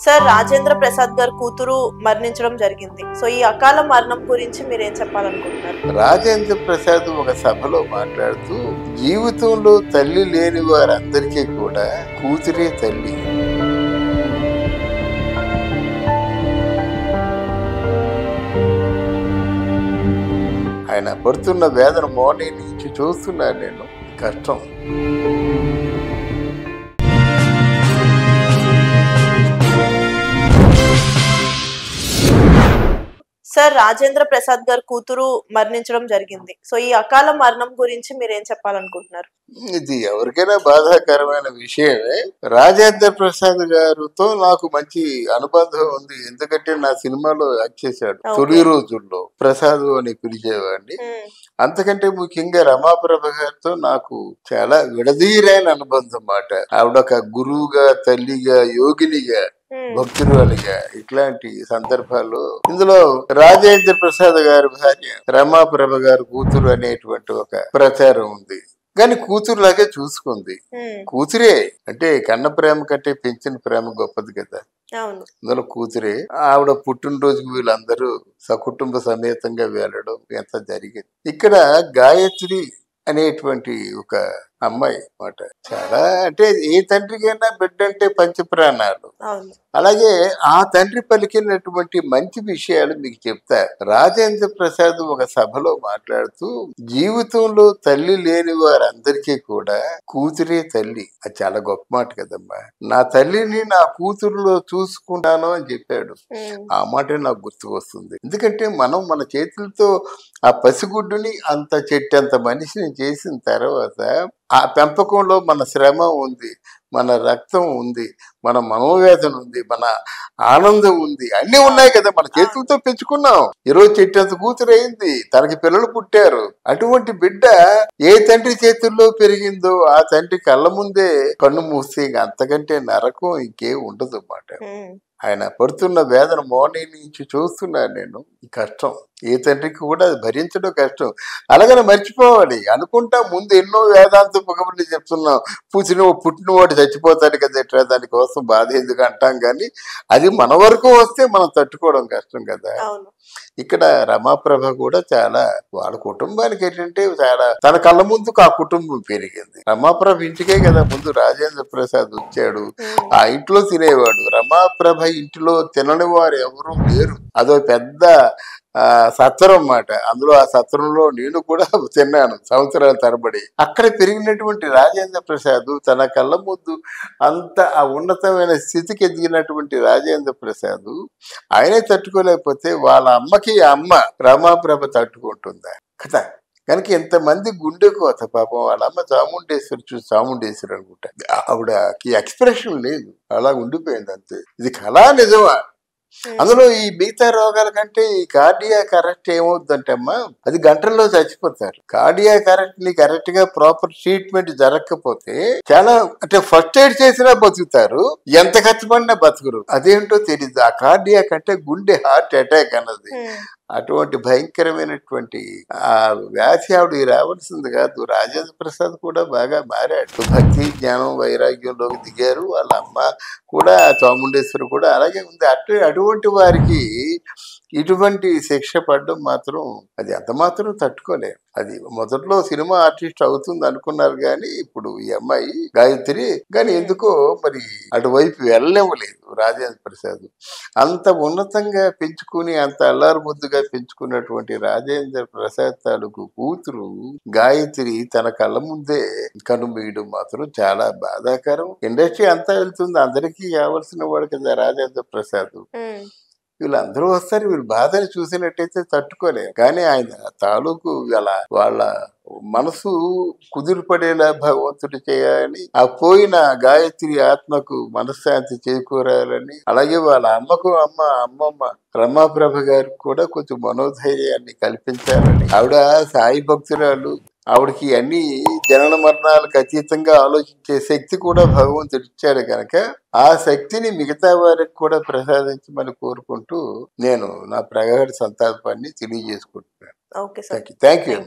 Sir Rajendra Prasad గారు కూతురు మరణించడం జరిగింది. సో ఈ అకాల మరణం గురించి మీరేం చెప్పాలనుకుంటున్నారు? రాజేంద్ర ప్రసాద్ ఒక సభలో మాట్లాడుతూ జీవితంలో తల్లి లేని వారందరికీ కూడా కూతురే తల్లి. ఆయన పడుతున్న వేదన మార్నింగ్ నుంచి చూస్తున్నాను నేను. కష్టం. సార్ రాజేంద్ర ప్రసాద్ గారు కూతురు మరణించడం జరిగింది. సో ఈ అకాల మరణం గురించి మీరేం చెప్పాలనుకుంటున్నారు? ఇది ఎవరికైనా బాధాకరమైన విషయమే. రాజేంద్ర ప్రసాద్ గారితో నాకు మంచి అనుబంధం ఉంది. ఎందుకంటే నా సినిమాలో యాక్ట్ చేశాడు. తొలి రోజుల్లో ప్రసాద్ అని పిలిచేవాడిని. అంతకంటే ముఖ్యంగా రమాప్రభ గారితో నాకు చాలా విడదీరైన అనుబంధం మాట. ఆవిడ ఒక గురువుగా, తల్లిగా, యోగినిగా, భక్తురాలిగా ఇట్లాంటి సందర్భాల్లో ఇందులో రాజేంద్ర ప్రసాద్ గారి భార్య రమాప్రభ గారు కూతురు అనేటువంటి ఒక ప్రచారం ఉంది. కానీ కూతురులాగే చూసుకుంది. కూతురే అంటే కన్న ప్రేమ కంటే పెంచిన ప్రేమ గొప్పది కదా. అందులో కూతురే. ఆవిడ పుట్టినరోజుకి వీళ్ళందరూ సకుటుంబ సమేతంగా వెళ్ళడం ఎంత జరిగింది. ఇక్కడ గాయత్రి అనేటువంటి ఒక అమ్మాయి మాట. చాలా అంటే ఏ తండ్రికైనా బిడ్డ అంటే పంచప్రాణాలు. అలాగే ఆ తండ్రి పలికినటువంటి మంచి విషయాలు మీకు చెప్తా. రాజేంద్ర ప్రసాద్ ఒక సభలో మాట్లాడుతూ జీవితంలో తల్లి లేని వారందరికీ కూడా కూతురే తల్లి. అది చాలా గొప్ప మాట కదమ్మా. నా తల్లిని నా కూతురులో చూసుకుంటాను అని చెప్పాడు. ఆ మాట నాకు గుర్తుకొస్తుంది. ఎందుకంటే మనం మన చేతులతో ఆ పసిగుడ్డుని అంత చెట్టంత మనిషిని చేసిన తర్వాత ఆ పెంపకంలో మన శ్రమ ఉంది, మన రక్తం ఉంది, మన మనోవేదన ఉంది, మన ఆనందం ఉంది, అన్ని ఉన్నాయి కదా. మన చేతులతో పెంచుకున్నాం. ఈరోజు చెట్టంత కూతురు అయింది, తనకి పిల్లలు పుట్టారు. అటువంటి బిడ్డ ఏ తండ్రి చేతుల్లో పెరిగిందో ఆ తండ్రి కళ్ళ ముందే కన్ను మూస్తే అంతకంటే నరకం ఇంకే ఉండదు అన్నమాట. ఆయన పడుతున్న వేదన మార్నింగ్ నుంచి చూస్తున్నాను నేను. కష్టం. ఏ తండ్రికి కూడా అది భరించడం కష్టం. అలాగనే మర్చిపోవాలి అనుకుంటా. ముందు ఎన్నో వేదాంత పొగబడి చెప్తున్నాం. పుట్టినవాడు చచ్చిపోతాడు కదా, దానికోసం బాధ ఎందుకు అంటాం. కానీ అది మన వరకు వస్తే మనం తట్టుకోవడం కష్టం కదా. ఇక్కడ రమాప్రభ కూడా చాలా వాళ్ళ కుటుంబానికి ఏంటంటే చాలా తన కళ్ళ ముందుకు ఆ కుటుంబం పెరిగింది. రమాప్రభ ఇంటికే కదా ముందు రాజేంద్ర ప్రసాద్ వచ్చాడు. ఆ ఇంట్లో తినేవాడు. రమాప్రభ ఇంటిలో తినని వారు ఎవరూ లేరు. అదో పెద్ద సత్రం అన్నమాట. అందులో ఆ సత్రంలో నేను కూడా తిన్నాను సంవత్సరాల తరబడి. అక్కడ పెరిగినటువంటి రాజేంద్ర ప్రసాద్ తన కళ్ళ ముందు అంత ఆ ఉన్నతమైన స్థితికి ఎదిగినటువంటి రాజేంద్ర ప్రసాద్ ఆయనే తట్టుకోలేకపోతే వాళ్ళ అమ్మకి అమ్మ రమాప్రభ తట్టుకుంటుందా కదా. కనుక ఎంతమంది గుండె కోత. పాపం వాళ్ళ అమ్మ చాముండేశ్వరి అనుకుంటా. ఆవిడకి ఎక్స్ప్రెషన్ లేదు, అలా ఉండిపోయింది అంతే. ఇది కళా నిజమా? అందులో ఈ మిగతా రోగాల కంటే ఈ కార్డియాక్ అరెస్ట్ ఏమవుతుందంటే అమ్మా, అది గంటల్లో చచ్చిపోతారు. కార్డియాక్ అరెస్ట్ ని కరెక్ట్ గా ప్రాపర్ ట్రీట్మెంట్ జరగకపోతే చాలా అంటే ఫస్ట్ ఎయిడ్ చేసినా బతుకుతారు, ఎంత కష్టపడినా బతుకురు. అదేంటో తెలియదు. ఆ కార్డియాక్ అంటే గుండె హార్ట్ అటాక్ అన్నది. అటువంటి భయంకరమైనటువంటి ఆ వ్యాధి ఆవిడ రావాల్సింది కాదు. రాజేంద్ర ప్రసాద్ కూడా బాగా మారాడు. భక్తి, జ్ఞానం, వైరాగ్యంలోకి దిగారు. వాళ్ళ అమ్మ కూడా చాముండేశ్వరి కూడా అలాగే ఉంది. అటువంటి వారికి ఇటువంటి శిక్ష పడడం మాత్రం అది అంత మాత్రం తట్టుకోలేరు. అది మొదట్లో సినిమా ఆర్టిస్ట్ అవుతుంది అనుకున్నారు, కానీ ఇప్పుడు ఈ అమ్మాయి గాయత్రి కానీ ఎందుకో మరి అటువైపు వెళ్ళనివ్వలేదు రాజేంద్ర ప్రసాద్. అంత ఉన్నతంగా పెంచుకుని అంత అల్లారు ముద్దుగా పెంచుకున్నటువంటి రాజేంద్ర ప్రసాద్ తాలూకు కూతురు గాయత్రి తన కళ్ళ ముందే కనుమూయడం మాత్రం చాలా బాధాకరం. ఇండస్ట్రీ అంతా వెళ్తుంది, అందరికీ కావాల్సిన వాడు కదా రాజేంద్ర ప్రసాద్. వీళ్ళందరూ వస్తారు, వీళ్ళు బాధని చూసినట్టయితే తట్టుకోలేరు. కానీ ఆయన తాలూకు వాళ్ళ మనసు కుదిరిపడేలా భగవంతుడు చేయాలని, ఆ పోయిన గాయత్రి ఆత్మకు మనశ్శాంతి చేకూరాలని, అలాగే వాళ్ళ అమ్మమ్మ రమాప్రభ గారికి కూడా కొంచెం మనోధైర్యాన్ని కల్పించాలని. ఆవిడ సాయి భక్తురాలు. ఆవిడకి అన్ని జనన మరణాలకు అతీతంగా ఆలోచించే శక్తి కూడా భగవంతుడు ఇచ్చాడు కనుక ఆ శక్తిని మిగతా వారికి కూడా ప్రసాదించమని కోరుకుంటూ నేను నా ప్రగాఢ సంతాపాన్ని తెలియజేసుకుంటున్నాను. Thank you.